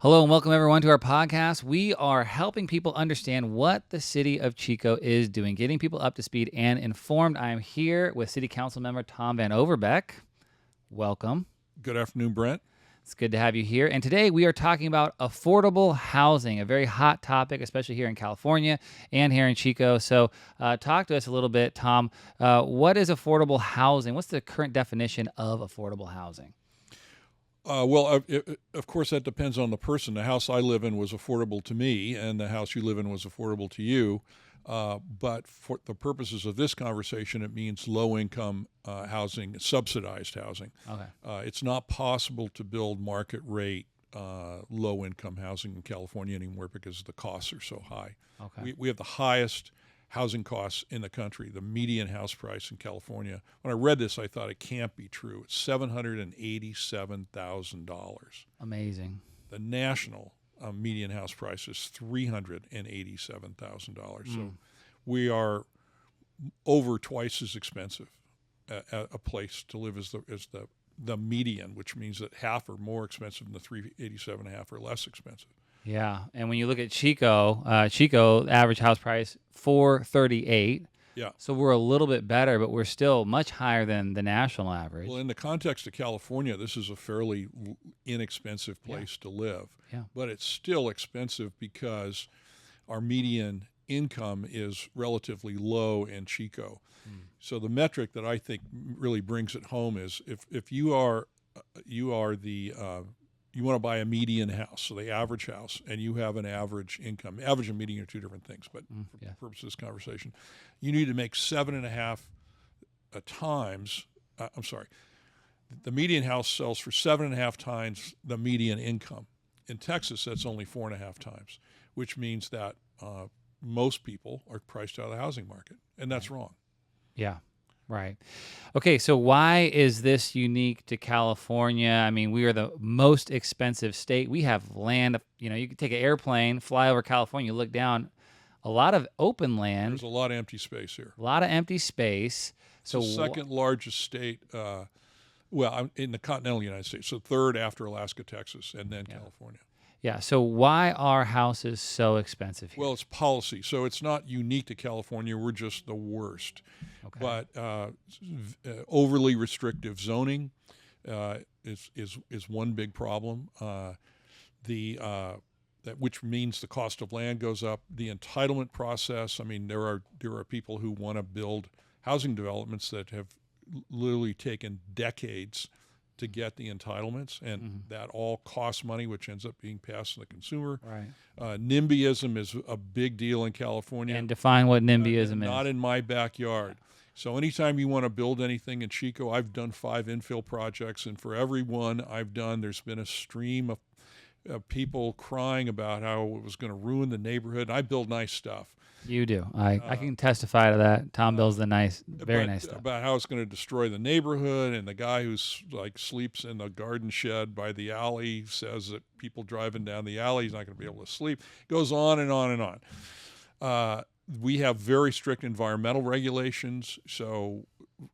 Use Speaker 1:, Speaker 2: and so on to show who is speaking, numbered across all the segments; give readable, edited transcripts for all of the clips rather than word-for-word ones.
Speaker 1: Hello and welcome everyone to our podcast. We are helping people understand what the city of Chico is doing, getting people up to speed and informed. I am here with City Council member Tom van Overbeek. Welcome.
Speaker 2: Good afternoon, Brent.
Speaker 1: It's good to have you here. And today we are talking about affordable housing, a very hot topic, especially here in California and here in Chico. So talk to us a little bit, Tom. What is affordable housing? What's the current definition of affordable housing?
Speaker 2: Of course, that depends on the person. The house I live in was affordable to me, and the house you live in was affordable to you. But for the purposes of this conversation, it means low-income housing, subsidized housing.
Speaker 1: Okay.
Speaker 2: It's not possible to build market-rate low-income housing in California anymore because the costs are so high.
Speaker 1: Okay.
Speaker 2: We have the highest housing costs in the country. The median house price in California, when I read this, I thought it can't be true. It's $787,000.
Speaker 1: Amazing.
Speaker 2: The national median house price is $387,000. So we are over twice as expensive at a place to live as the median, which means that half are more expensive than the 387 and half are less expensive.
Speaker 1: Yeah, and when you look at Chico, average house price $438.
Speaker 2: Yeah.
Speaker 1: So we're a little bit better, but we're still much higher than the national average.
Speaker 2: Well, in the context of California, this is a fairly inexpensive place to live.
Speaker 1: Yeah.
Speaker 2: But it's still expensive because our median income is relatively low in Chico. So the metric that I think really brings it home is if you want to buy a median house, so the average house, and you have an average income. Average and median are two different things, but for the purpose of this conversation, you need to make 7.5 times. The median house sells for 7.5 times the median income. In Texas, that's only 4.5 times, which means that most people are priced out of the housing market, and that's wrong.
Speaker 1: Yeah. Right. Okay, so why is this unique to California? I mean, we are the most expensive state. We have land, you can take an airplane, fly over California, you look down, a lot of open land.
Speaker 2: There's a lot of empty space here.
Speaker 1: A lot of empty space.
Speaker 2: So the second largest state, in the continental United States, so third after Alaska, Texas, and then California.
Speaker 1: Yeah, so why are houses so expensive here?
Speaker 2: Well, it's policy. So it's not unique to California. We're just the worst.
Speaker 1: Okay.
Speaker 2: But overly restrictive zoning is one big problem. Which means the cost of land goes up. The entitlement process. I mean, there are people who want to build housing developments that have literally taken decades to get the entitlements, and that all costs money, which ends up being passed to the consumer.
Speaker 1: Right.
Speaker 2: NIMBYism is a big deal in California.
Speaker 1: And define what NIMBYism is.
Speaker 2: Not in my backyard. So anytime you want to build anything in Chico, I've done 5 infill projects, and for every one I've done, there's been a stream of people crying about how it was going to ruin the neighborhood. And I build nice stuff.
Speaker 1: You do. I can testify to that. Tom builds the very nice stuff.
Speaker 2: About how it's going to destroy the neighborhood, and the guy who's sleeps in the garden shed by the alley says that people driving down the alley, he's not going to be able to sleep. It goes on and on and on. We have very strict environmental regulations. So,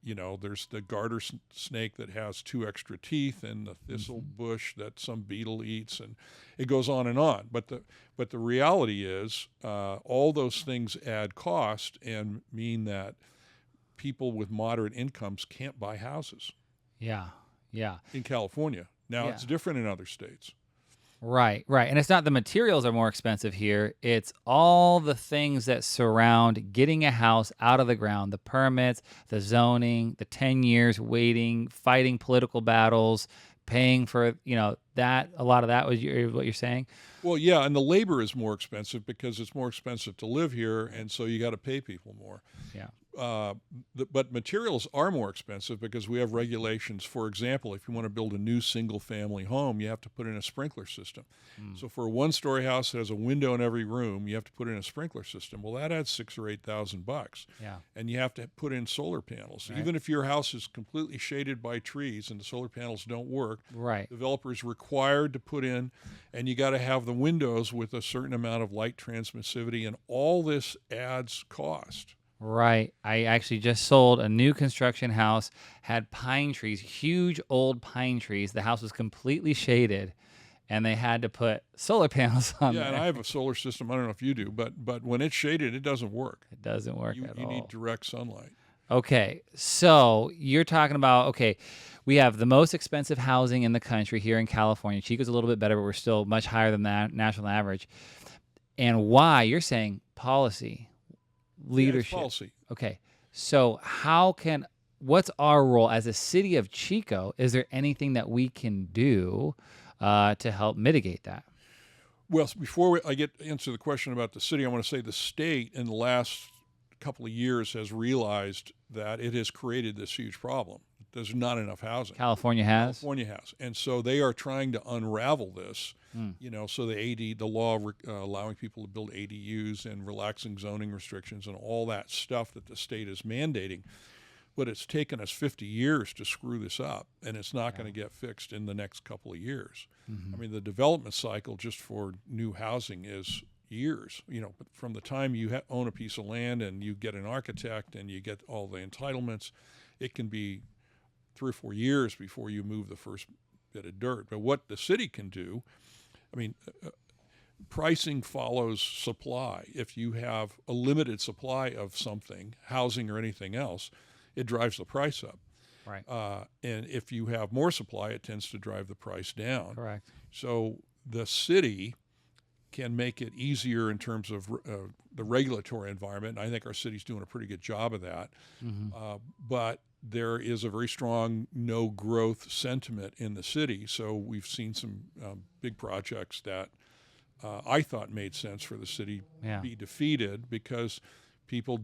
Speaker 2: there's the garter snake that has 2 extra teeth, and the thistle bush that some beetle eats, and it goes on and on. But the reality is, all those things add cost and mean that people with moderate incomes can't buy houses.
Speaker 1: Yeah.
Speaker 2: In California. Now, it's different in other states.
Speaker 1: Right. And it's not the materials are more expensive here. It's all the things that surround getting a house out of the ground, the permits, the zoning, the 10 years waiting, fighting political battles, paying for, that. A lot of that was what you're saying?
Speaker 2: Well, yeah, and the labor is more expensive because it's more expensive to live here, and so you got to pay people more.
Speaker 1: Yeah.
Speaker 2: But materials are more expensive because we have regulations. For example, if you want to build a new single-family home, you have to put in a sprinkler system. So for a 1-story house that has a window in every room, you have to put in a sprinkler system. Well, that adds $6,000 or $8,000.
Speaker 1: Yeah.
Speaker 2: And you have to put in solar panels.
Speaker 1: Right.
Speaker 2: Even if your house is completely shaded by trees and the solar panels don't work,
Speaker 1: Right.
Speaker 2: developers required to put in, and you got to have the windows with a certain amount of light transmissivity, and all this adds cost.
Speaker 1: Right. I actually just sold a new construction house, had pine trees, huge old pine trees. The house was completely shaded, and they had to put solar panels on
Speaker 2: Yeah,
Speaker 1: there.
Speaker 2: and I have a solar system. I don't know if you do, but when it's shaded, it doesn't work.
Speaker 1: It doesn't work
Speaker 2: You
Speaker 1: at
Speaker 2: you need
Speaker 1: all.
Speaker 2: direct sunlight.
Speaker 1: Okay, so you're talking about, okay, we have the most expensive housing in the country here in California. Chico's a little bit better, but we're still much higher than that national average. And why? You're saying policy,
Speaker 2: Yeah, it's
Speaker 1: leadership.
Speaker 2: policy.
Speaker 1: Okay, so what's our role as a city of Chico? Is there anything that we can do to help mitigate that?
Speaker 2: Well, before I get answer the question about the city, I want to say the state in the last couple of years has realized that it has created this huge problem. There's not enough housing.
Speaker 1: California has?
Speaker 2: California has, and so they are trying to unravel this. So the law allowing people to build ADUs and relaxing zoning restrictions and all that stuff that the state is mandating. But it's taken us 50 years to screw this up, and it's not going to get fixed in the next couple of years. I mean, the development cycle just for new housing is years. But from the time you own a piece of land and you get an architect and you get all the entitlements, it can be 3 or 4 years before you move the first bit of dirt. But what the city can do, I mean, pricing follows supply. If you have a limited supply of something, housing or anything else, it drives the price up.
Speaker 1: Right.
Speaker 2: And if you have more supply, it tends to drive the price down.
Speaker 1: Correct.
Speaker 2: So the city can make it easier in terms of the regulatory environment. And I think our city's doing a pretty good job of that. But there is a very strong no growth sentiment in the city. So we've seen some big projects that I thought made sense for the city be defeated because people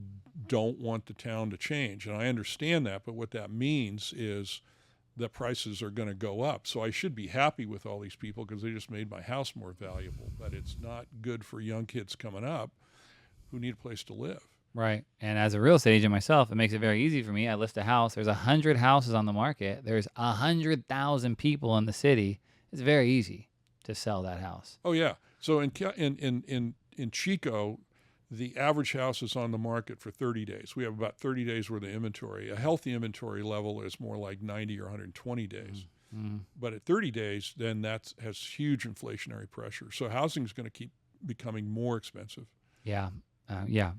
Speaker 2: don't want the town to change. And I understand that, but what that means is that prices are going to go up. So I should be happy with all these people because they just made my house more valuable, but it's not good for young kids coming up who need a place to live.
Speaker 1: Right. And as a real estate agent myself, it makes it very easy for me. I list a house. There's 100 houses on the market. There's 100,000 people in the city. It's very easy to sell that house.
Speaker 2: Oh yeah. So in Chico, the average house is on the market for 30 days. We have about 30 days worth of inventory. A healthy inventory level is more like 90 or 120 days. But at 30 days, then that has huge inflationary pressure. So housing is going to keep becoming more expensive.
Speaker 1: Yeah.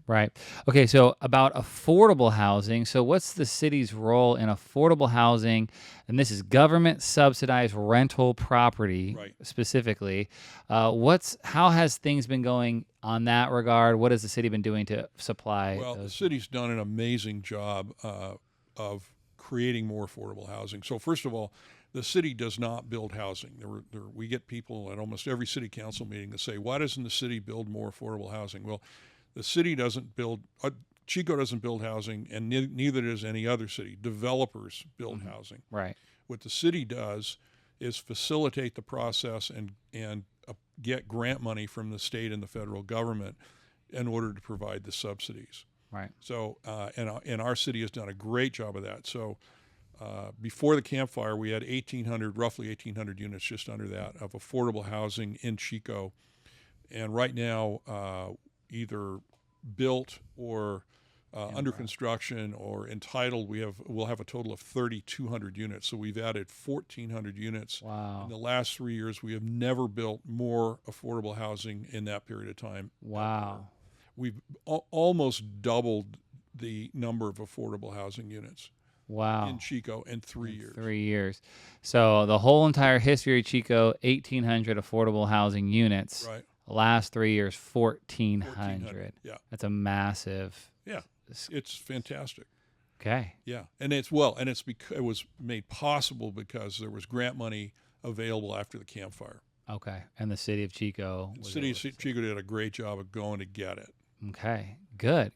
Speaker 1: Right. Okay, so about affordable housing. So what's the city's role in affordable housing? And this is government subsidized rental property specifically. How has things been going on that regard? What has the city been doing to supply?
Speaker 2: Well, the city's done an amazing job of creating more affordable housing. So first of all, the city does not build housing. We get people at almost every city council meeting that say, why doesn't the city build more affordable housing? Well, the city doesn't build, Chico doesn't build housing, and neither does any other city. Developers build housing.
Speaker 1: Right.
Speaker 2: What the city does is facilitate the process and get grant money from the state and the federal government in order to provide the subsidies.
Speaker 1: Right.
Speaker 2: So, and our city has done a great job of that. So, before the Camp Fire, we had roughly 1,800 units, just under that, of affordable housing in Chico. And right now, either built or under construction or entitled, we'll have a total of 3,200 units. So we've added 1,400 units.
Speaker 1: Wow.
Speaker 2: In the last 3 years, we have never built more affordable housing in that period of time.
Speaker 1: Wow.
Speaker 2: We've almost doubled the number of affordable housing units.
Speaker 1: Wow.
Speaker 2: In Chico in 3 years.
Speaker 1: 3 years. So the whole entire history of Chico, 1,800 affordable housing units.
Speaker 2: Right.
Speaker 1: Last 3 years, 1,400.
Speaker 2: Yeah.
Speaker 1: That's a massive.
Speaker 2: Yeah. It's fantastic.
Speaker 1: Okay.
Speaker 2: Yeah. And it was made possible because there was grant money available after the Camp Fire.
Speaker 1: Okay. And the city of Chico.
Speaker 2: The city of Chico did a great job of going to get it.
Speaker 1: Okay, good.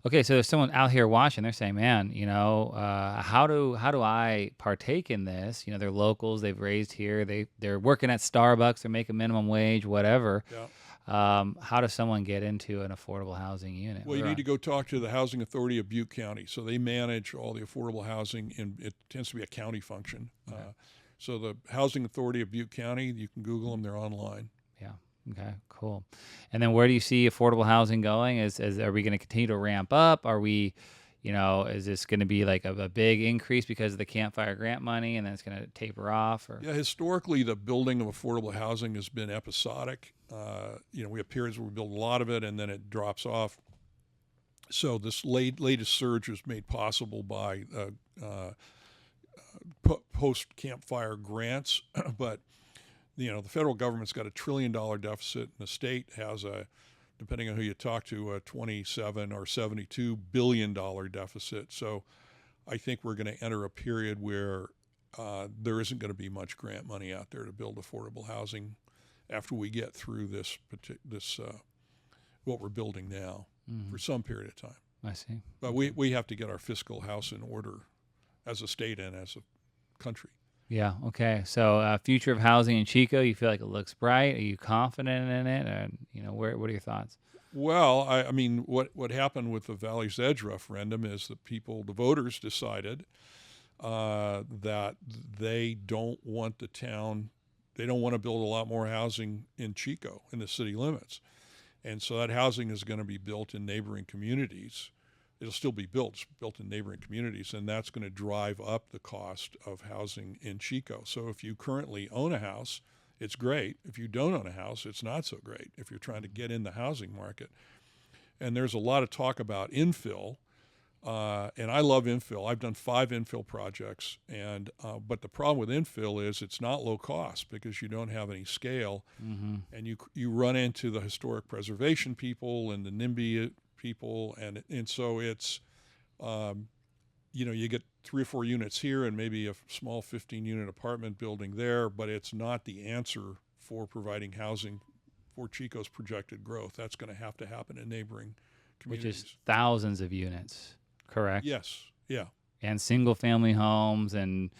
Speaker 1: Okay, so there's someone out here watching. They're saying, "Man, how do I partake in this? They're locals. They've raised here. They're working at Starbucks. They're making minimum wage, whatever.
Speaker 2: Yeah.
Speaker 1: How does someone get into an affordable housing unit?"
Speaker 2: Well, you need to go talk to the Housing Authority of Butte County. So they manage all the affordable housing, and it tends to be a county function. Okay. So the Housing Authority of Butte County, you can Google them. They're online.
Speaker 1: Yeah. Okay, cool. And then where do you see affordable housing going? Are we going to continue to ramp up? Are we, Is this going to be like a big increase because of the campfire grant money, and then it's going to taper off? Or
Speaker 2: Yeah, historically, the building of affordable housing has been episodic. We have periods where we build a lot of it and then it drops off. So this latest surge was made possible by post-campfire grants, but the federal government's got $1 trillion deficit, and the state has depending on who you talk to, a $27 or $72 billion deficit. So I think we're going to enter a period where there isn't going to be much grant money out there to build affordable housing after we get through this what we're building now for some period of time.
Speaker 1: I see.
Speaker 2: But we have to get our fiscal house in order as a state and as a country.
Speaker 1: Yeah. Okay. So, future of housing in Chico, you feel like it looks bright? Are you confident in it? And what are your thoughts?
Speaker 2: Well, I mean, what happened with the Valley's Edge referendum is that the voters decided that they don't want the town, they don't want to build a lot more housing in Chico, in the city limits. And so that housing is going to be built in neighboring communities. It'll still be built in neighboring communities, and that's going to drive up the cost of housing in Chico. So if you currently own a house, it's great. If you don't own a house, it's not so great if you're trying to get in the housing market. And there's a lot of talk about infill, and I love infill. I've done 5 infill projects, and but the problem with infill is it's not low cost because you don't have any scale, and you run into the historic preservation people and the NIMBY people, and so it's you get 3 or 4 units here and maybe a small 15-unit apartment building there, but it's not the answer for providing housing for Chico's projected growth. That's going to happen in neighboring communities.
Speaker 1: Which is thousands of units, correct?
Speaker 2: Yes, yeah.
Speaker 1: And single-family homes and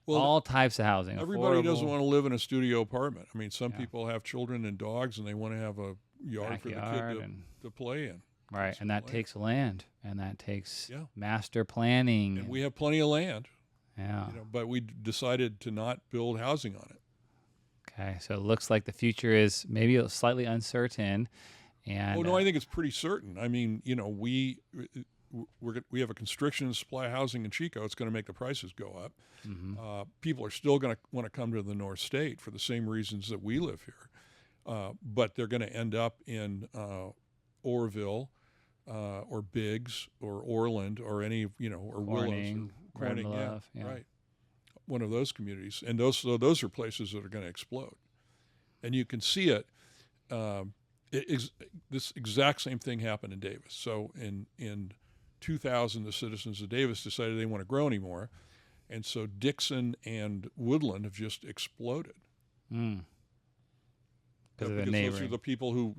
Speaker 1: all types of housing.
Speaker 2: Everybody
Speaker 1: affordable.
Speaker 2: doesn't want to live in a studio apartment. I mean, some people have children and dogs, and they want to have a yard for the kid to play in.
Speaker 1: Right, and that takes land, and that takes master planning.
Speaker 2: And we have plenty of land.
Speaker 1: Yeah.
Speaker 2: But we decided to not build housing on it.
Speaker 1: Okay, so it looks like the future is maybe slightly uncertain. And
Speaker 2: I think it's pretty certain. I mean, we have a constriction in supply of housing in Chico. It's going to make the prices go up. People are still going to want to come to the North State for the same reasons that we live here, but they're going to end up in Orville, or Biggs, or Orland, or any or
Speaker 1: Corning,
Speaker 2: Willows, or Corning, right, one of those communities, and those are places that are going to explode, and you can see it. This exact same thing happened in Davis. So in 2000, the citizens of Davis decided they didn't want to grow anymore, and so Dixon and Woodland have just exploded.
Speaker 1: Because
Speaker 2: those are the people who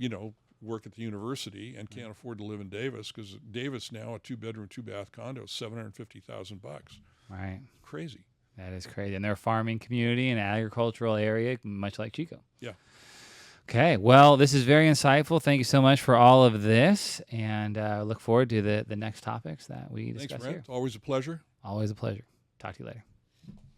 Speaker 2: work at the university and can't afford to live in Davis, because Davis now, a 2-bedroom, 2-bath condo is $750,000.
Speaker 1: Right.
Speaker 2: Crazy.
Speaker 1: That is crazy. And they're a farming community and agricultural area, much like Chico.
Speaker 2: Yeah.
Speaker 1: Okay. Well, this is very insightful. Thank you so much for all of this, and look forward to the next topics that we discuss.
Speaker 2: Thanks, Brent.
Speaker 1: here.
Speaker 2: It's always a pleasure.
Speaker 1: Always a pleasure. Talk to you later.